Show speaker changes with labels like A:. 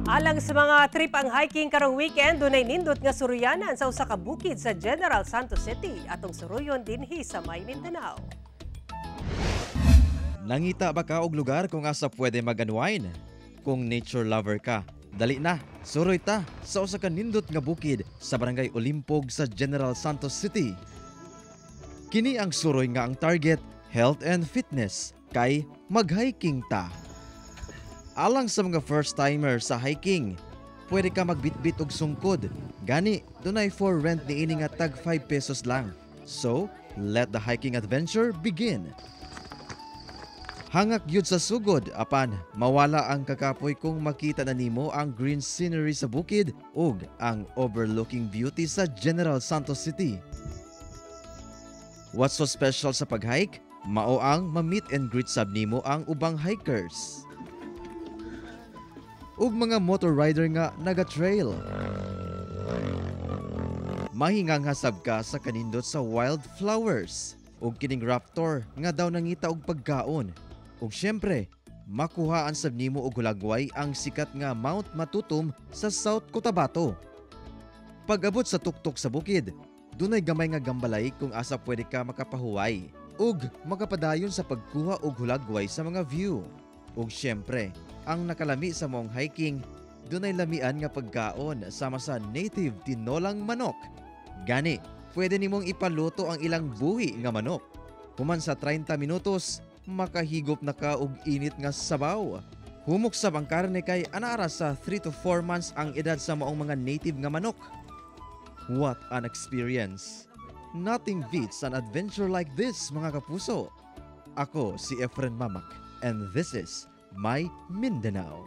A: Alang sa mga trip ang hiking karong weekend, dunay nindot nga suruyanan sa usa ka bukid sa General Santos City atong suruyon dinhi sa May Mindanao.
B: Nangita ba ka og lugar kung asa pwede mag-unwind? Kung nature lover ka, dali na, suroy ta sa usa ka nindot nga bukid sa Barangay Olimpog sa General Santos City. Kini ang suroy nga ang target, health and fitness, kay mag-hiking ta. Alang sa mga first-timer sa hiking, pwede ka magbitbit og sungkod. Gani, dunay for rent niini nga tag 5 pesos lang. So, let the hiking adventure begin. Hangak yun sa sugod, apan mawala ang kakapoy kung makita na nimo ang green scenery sa bukid ug ang overlooking beauty sa General Santos City. What's so special sa pag-hike? Mao ang ma-meet and greet sab nimo ang ubang hikers ug mga motor rider nga naga-trail. Mahinganghasab ka sa kanindot sa wildflowers ug kining raptor nga daw nangita og pagkaon. Ug syempre, makuhaan sab nimo og hulagway ang sikat nga Mount Matutum sa South Cotabato. Pag-abot sa tuktok sa bukid, dunay gamay nga gambalay kung asa pwede ka makapahuway ug makapadayon sa pagkuha og hulagway sa mga view. Ug syempre, ang nakalami sa mong hiking, dunay lamian nga pagkaon sama sa native tinolang manok. Gani, pwede nimong ipaluto ang ilang buhi nga manok. Human sa 30 minutos, makahigop na ka og init nga sabaw. Humuksab ang karne kay anara sa 3 to 4 months ang edad sa maong mga native nga manok. What an experience! Nothing beats an adventure like this, mga kapuso. Ako si Efren Mamak, and this is My Mindanao.